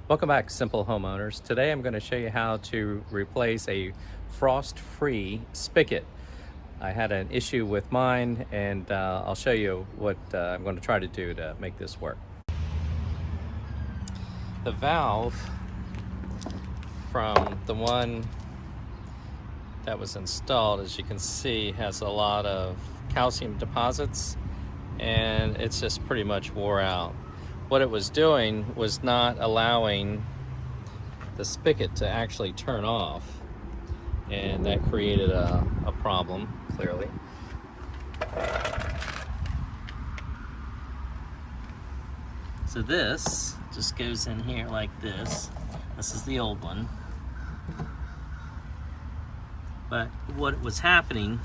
Welcome back, Simple Homeowners. Today I'm going to show you how to replace a frost-free spigot. I had an issue with mine, and I'll show you what I'm going to try to do to make this work. The valve from the one that was installed, as you can see, has a lot of calcium deposits, and it's just pretty much wore out. What it was doing was not allowing the spigot to actually turn off, and that created a problem, clearly. So this just goes in here like this. This is the old one. But what was happening,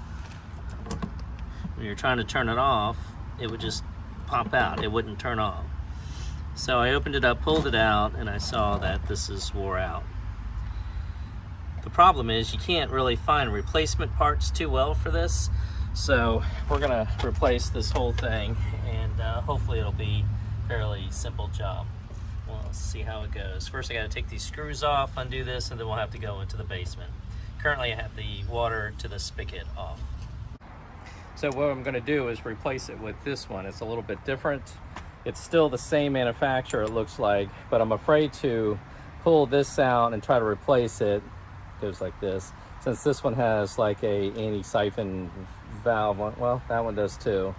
when you're trying to turn it off, it would just pop out. It wouldn't turn off. So I opened it up, pulled it out, and I saw that this is wore out. The problem is you can't really find replacement parts too well for this. So we're gonna replace this whole thing, and hopefully it'll be a fairly simple job. Well, let's see how it goes. First I gotta take these screws off, undo this, and then we'll have to go into the basement. Currently I have the water to the spigot off. So what I'm gonna do is replace it with this one. It's a little bit different. It's still the same manufacturer, it looks like, but I'm afraid to pull this out and try to replace it. It goes like this. Since this one has like a anti-siphon valve, well, that one does too.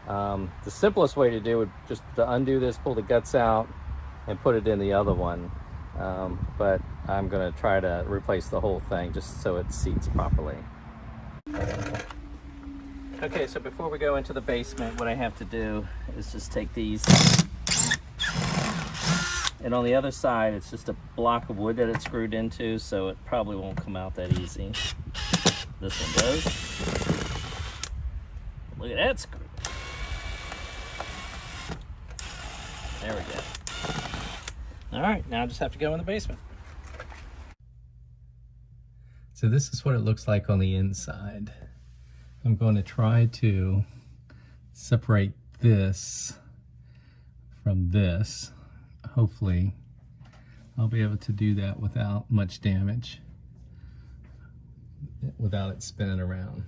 The simplest way to do it, just to undo this, pull the guts out, and put it in the other one. But I'm gonna try to replace the whole thing just so it seats properly. Okay, so before we go into the basement, what I have to do is just take these, and on the other side it's just a block of wood that it's screwed into, so it probably won't come out that easy. This one does. Look at that screw. There we go. All right, now I just have to go in the basement. So this is what it looks like on the inside. I'm going to try to separate this from this. Hopefully I'll be able to do that without much damage, without it spinning around.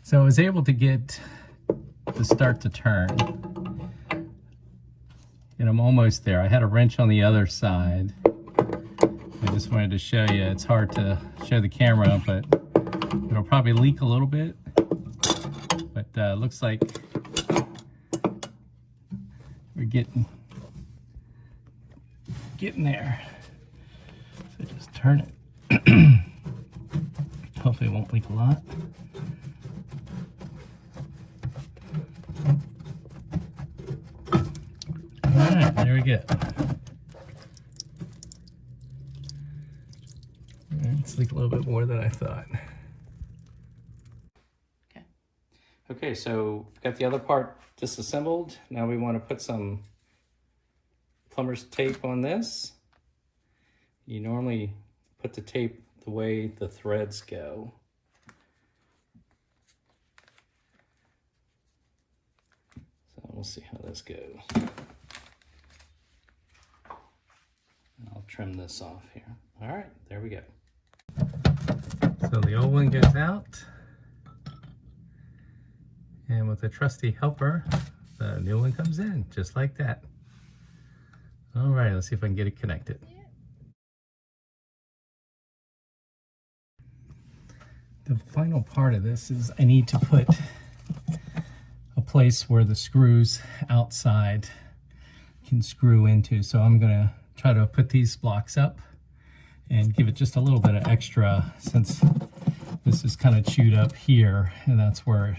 So I was able to get the start to turn, and I'm almost there. I had a wrench on the other side. I just wanted to show you. It's hard to show the camera, but it'll probably leak a little bit. But looks like we're getting there. So just turn it. Hopefully it won't leak a lot. Alright, there we go. It's like a little bit more than I thought. Okay, so we've got the other part disassembled. Now we want to put some plumber's tape on this. You normally put the tape the way the threads go. So we'll see how this goes. I'll trim this off here. All right, there we go. So the old one gets out, and with a trusty helper, the new one comes in, just like that. All right, let's see if I can get it connected. The final part of this is I need to put a place where the screws outside can screw into. So I'm gonna try to put these blocks up and give it just a little bit of extra, since this is kind of chewed up here, and that's where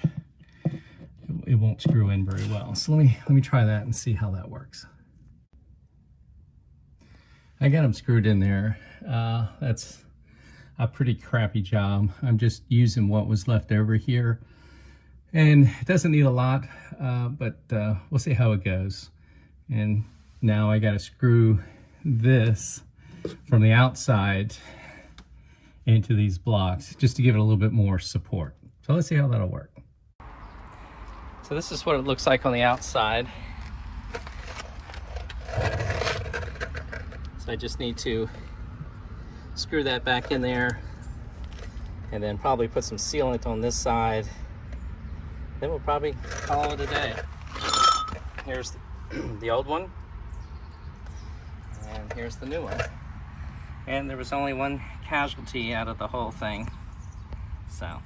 it won't screw in very well. So let me try that and see how that works. I got them screwed in there. That's a pretty crappy job. I'm just using what was left over here And it doesn't need a lot, but we'll see how it goes. And now I got to screw this from the outside into these blocks just to give it a little bit more support. So let's see how that'll work. So this is what it looks like on the outside. So I just need to screw that back in there and then probably put some sealant on this side. Then we'll probably call it a day. Here's the old one, and here's the new one. And there was only one casualty out of the whole thing, so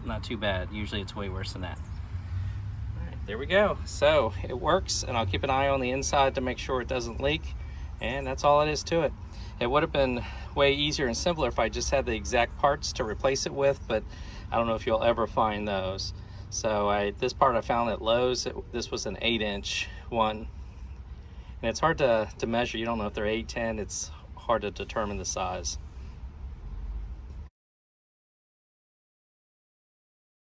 not too bad. Usually it's way worse than that. All right, there we go. So it works, and I'll keep an eye on the inside to make sure it doesn't leak, and that's all it is to it. It would have been way easier and simpler if I just had the exact parts to replace it with, but I don't know if you'll ever find those. So this part I found at Lowe's. This was an 8-inch one, and it's hard to measure. You don't know if they're 8, 10. It's hard to determine the size.